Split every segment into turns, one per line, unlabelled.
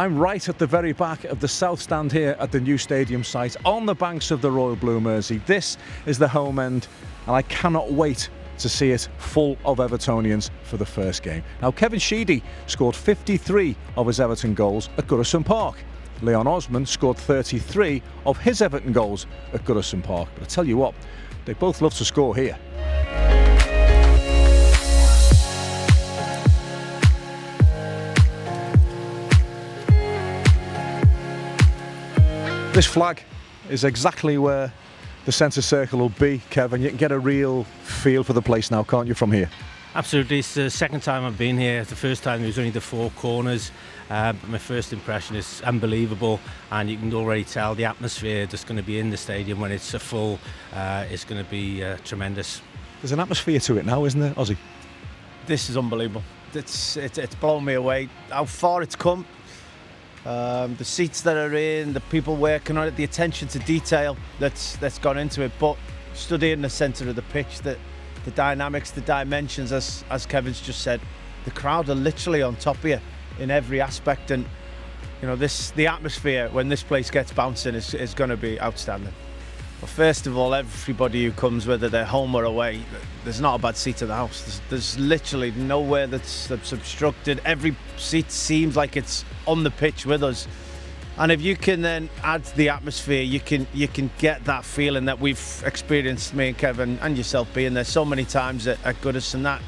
I'm right at the very back of the south stand here at the new stadium site on the banks of the Royal Blue Mersey. This is the home end and I cannot wait to see it full of Evertonians for the first game. Now, Kevin Sheedy scored 53 of his Everton goals at Goodison Park. Leon Osman scored 33 of his Everton goals at Goodison Park. But I tell you what, they both love to score here. This flag is exactly where the centre circle will be, Kevin. You can get a real feel for the place now, can't you, from here?
Absolutely. It's the second time I've been here. The first time it was only the four corners. But my first impression is unbelievable, and you can already tell the atmosphere that's going to be in the stadium when it's full is going to be tremendous.
There's an atmosphere to it now, isn't there, Ozzy?
This is unbelievable. It's blown me away how far it's come. The seats that are in, the people working on it, the attention to detail that's gone into it. But stood here in the centre of the pitch, the dynamics, the dimensions, as Kevin's just said, the crowd are literally on top of you in every aspect, and you know the atmosphere when this place gets bouncing is going to be outstanding. Well, first of all, everybody who comes, whether they're home or away, there's not a bad seat in the house. There's literally nowhere that's obstructed. Every seat seems like it's on the pitch with us. And if you can then add the atmosphere, you can get that feeling that we've experienced, me and Kevin and yourself being there so many times at Goodison, that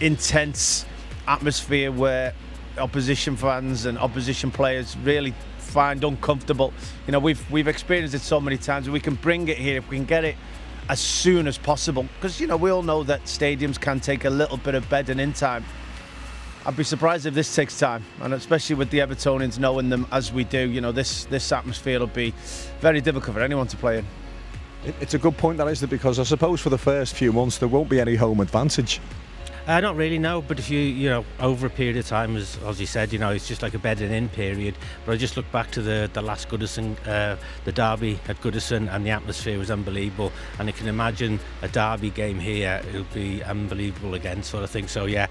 intense atmosphere where opposition fans and opposition players really find uncomfortable. You know, we've experienced it so many times. We can bring it here if we can get it as soon as possible, because you know we all know that stadiums can take a little bit of bedding in time. I'd be surprised if this takes time, and especially with the Evertonians knowing them as we do, you know, this atmosphere will be very difficult for anyone to play in.
It's a good point, that isn't it? Because I suppose for the first few months there won't be any home advantage.
Not really, no. But if you know, over a period of time, as you said, you know, it's just like a bedding in period. But I just look back to the last Goodison, the derby at Goodison, and the atmosphere was unbelievable. And I can imagine a derby game here; it'll be unbelievable again, sort of thing. So yeah,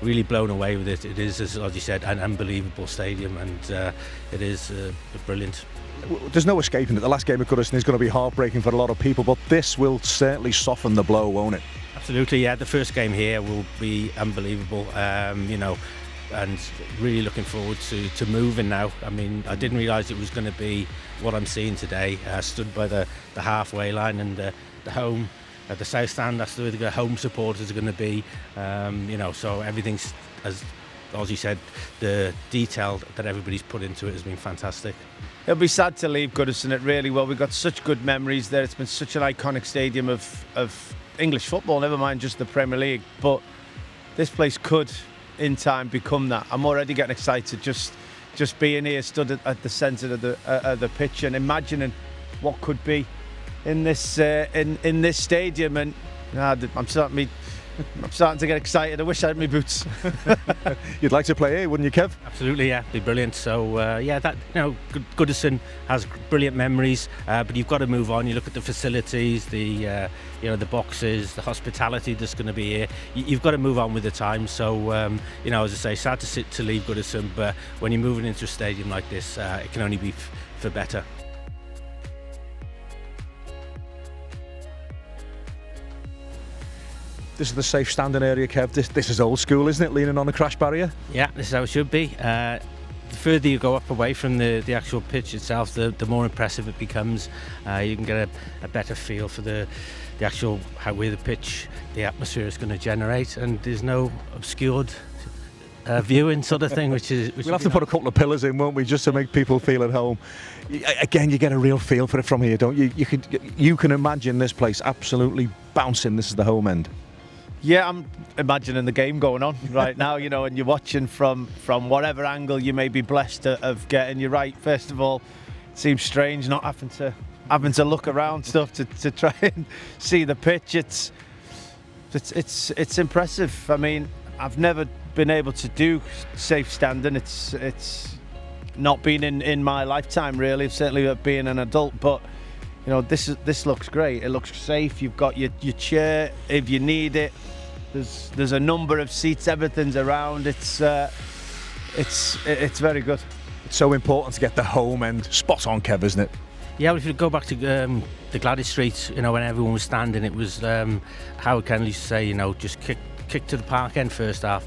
really blown away with it. It is, as you said, an unbelievable stadium, and it is brilliant.
There's no escaping it. The last game at Goodison is going to be heartbreaking for a lot of people, but this will certainly soften the blow, won't it?
Absolutely, yeah. The first game here will be unbelievable, you know, and really looking forward to moving now. I mean, I didn't realise it was going to be what I'm seeing today. Stood by the halfway line, and the home at the south stand, that's where the home supporters are going to be. You know, so everything's, as Ozzy said, the detail that everybody's put into it has been fantastic.
It'll be sad to leave Goodison. It really will. We've got such good memories there. It's been such an iconic stadium of English football, never mind just the Premier League. But this place could, in time, become that. I'm already getting excited just being here, stood at the centre of the pitch, and imagining what could be in this in this stadium. And I'm starting to get excited. I wish I had my boots.
You'd like to play here, wouldn't you, Kev?
Absolutely, yeah, it'd be brilliant. So yeah, that, you know, Goodison has brilliant memories, but you've got to move on. You look at the facilities, the you know, the boxes, the hospitality that's going to be here. You've got to move on with the time. So you know, as I say, sad to leave Goodison, but when you're moving into a stadium like this, it can only be for better.
This is the safe standing area, Kev. This is old school, isn't it? Leaning on a crash barrier.
Yeah, this is how it should be. The further you go up away from the actual pitch itself, the more impressive it becomes. You can get a better feel for the actual where the pitch, the atmosphere is going to generate, and there's no obscured viewing sort of thing, which we'll
have to put a couple of pillars in, won't we, just to make people feel at home. Again, you get a real feel for it from here, don't you? You can imagine this place absolutely bouncing. This is the home end.
Yeah, I'm imagining the game going on right now, you know, and you're watching from whatever angle you may be blessed of getting. You're right. First of all, it seems strange not having to look around stuff to try and see the pitch. It's impressive. I mean, I've never been able to do safe standing. It's not been in my lifetime, really, certainly being an adult, but you know, this looks great. It looks safe. You've got your chair if you need it. There's a number of seats. Everything's around. It's it's very good.
It's so important to get the home end spot on, Kev, isn't it?
Yeah, well, if you go back to the Gladys Street, you know, when everyone was standing, it was Howard Kennedy used to say, you know, just kick to the park end first half,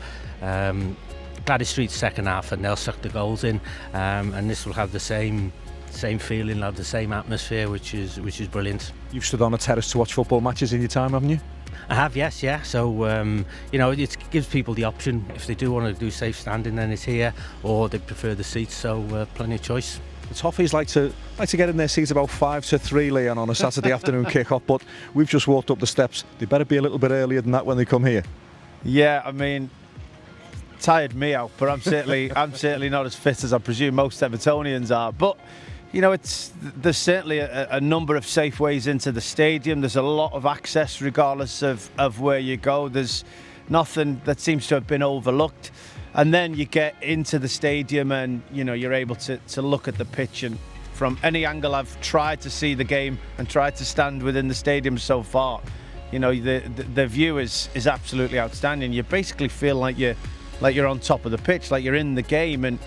Gladys Street second half, and they'll suck the goals in, and this will have the same feeling, have the same atmosphere, which is brilliant.
You've stood on a terrace to watch football matches in your time, haven't you?
I have, yes, yeah. So you know, it gives people the option. If they do want to do safe standing, then it's here, or they prefer the seats. So plenty of choice.
The Toffees like to get in their seats about 5 to 3, Leon, on a Saturday afternoon kick-off, but we've just walked up the steps. They better be a little bit earlier than that when they come here.
Yeah, I mean, tired me out, but I'm certainly not as fit as I presume most Evertonians are. But you know, there's certainly a number of safe ways into the stadium. There's a lot of access regardless of where you go. There's nothing that seems to have been overlooked. And then you get into the stadium and, you know, you're able to look at the pitch, and from any angle I've tried to see the game and tried to stand within the stadium so far, you know, the view is absolutely outstanding. You basically feel like you're on top of the pitch, like you're in the game, and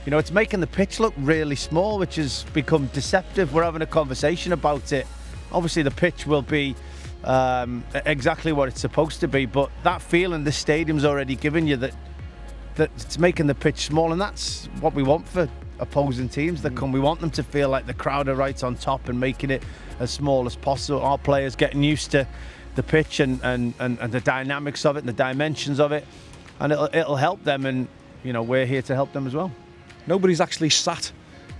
you know, it's making the pitch look really small, which has become deceptive. We're having a conversation about it. Obviously the pitch will be exactly what it's supposed to be, but that feeling the stadium's already given you, that it's making the pitch small, and that's what we want for opposing teams that come. We want them to feel like the crowd are right on top and making it as small as possible. Our players getting used to the pitch and the dynamics of it and the dimensions of it, and it'll help them, and you know, we're here to help them as well.
Nobody's actually sat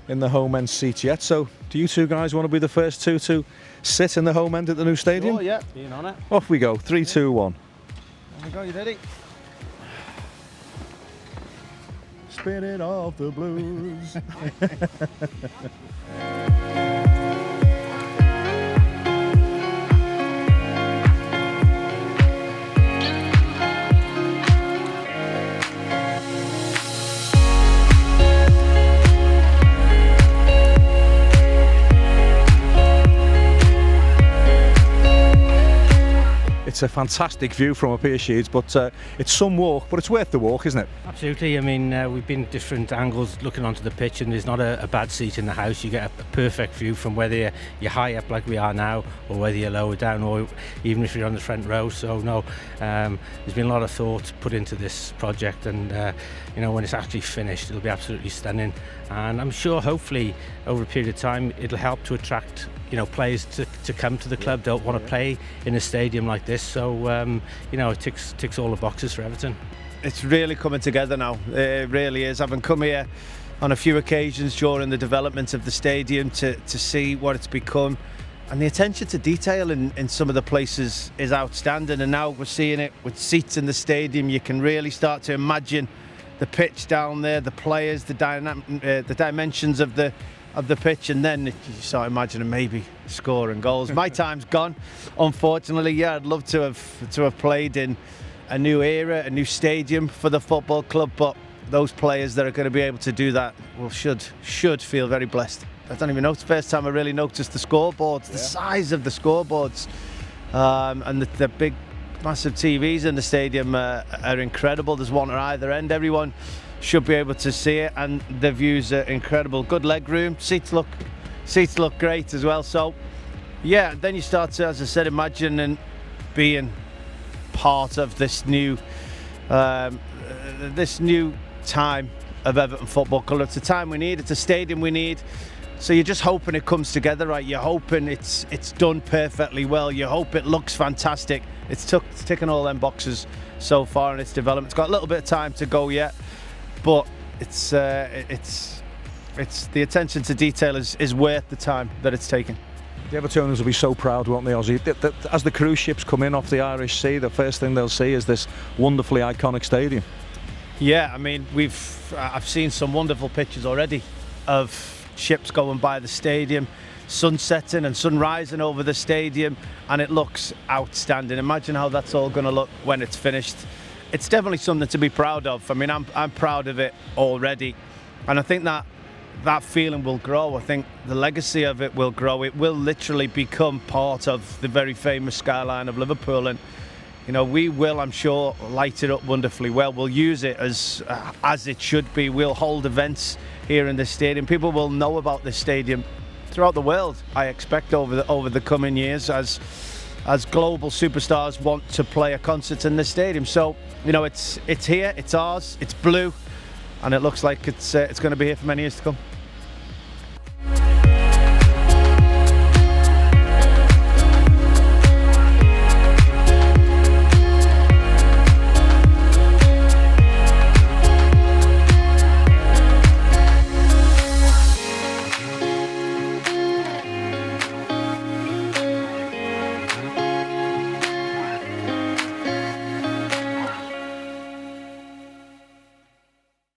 in the home end seats yet, so do you two guys want to be the first two to sit in the home end at the new stadium?
Oh yeah, being on it.
Off we go, 3, 2, 1.
There we go, you ready?
Spinning off the blues. It's a fantastic view from up here, Sheeds, but it's some walk, but it's worth the walk, isn't it?
Absolutely. I mean, we've been different angles looking onto the pitch, and there's not a bad seat in the house. You get a perfect view from whether you're high up like we are now, or whether you're lower down, or even if you're on the front row. So no, there's been a lot of thought put into this project, and you know, when it's actually finished, it'll be absolutely stunning. And I'm sure, hopefully, over a period of time, it'll help to attract, you know, players to come to the club. They'll want to play in a stadium like this. So you know, it ticks all the boxes for Everton.
It's really coming together now. It really is. Having come here on a few occasions during the development of the stadium to see what it's become, and the attention to detail in some of the places is outstanding. And now we're seeing it with seats in the stadium. You can really start to imagine the pitch down there, the players, the dimensions of the pitch, and then you start imagining maybe scoring goals. My time's gone, unfortunately. Yeah, I'd love to have played in a new era, a new stadium for the football club, but those players that are going to be able to do that, well, should feel very blessed. I don't even know, it's the first time I really noticed the scoreboards, the size of the scoreboards, and the big, massive TVs in the stadium are incredible. There's one at either end. Everyone should be able to see it, and the views are incredible. Good leg room, seats look great as well. So yeah, then you start to, as I said, imagine and being part of this new time of Everton Football Club. It's a time we need, it's a stadium we need. So you're just hoping it comes together right. You're hoping it's done perfectly well. You hope it looks fantastic. It's ticking all them boxes so far in its development. It's got a little bit of time to go yet, but it's the attention to detail is worth the time that it's taken.
The Evertonians will be so proud, won't they, Ozzy? As the cruise ships come in off the Irish Sea, the first thing they'll see is this wonderfully iconic stadium.
Yeah, I mean, I've seen some wonderful pictures already of ships going by the stadium, sun setting and sun rising over the stadium, and it looks outstanding. Imagine how that's all going to look when it's finished. It's definitely something to be proud of. I mean, I'm proud of it already, and I think that feeling will grow. I think the legacy of it will grow. It will literally become part of the very famous skyline of Liverpool, and You know, we will, I'm sure, light it up wonderfully well. We'll use it as it should be. We'll hold events here in this stadium. People will know about this stadium throughout the world, I expect, over the coming years, as global superstars want to play a concert in this stadium. So, you know, it's here, it's ours, it's blue, and it looks like it's going to be here for many years to come.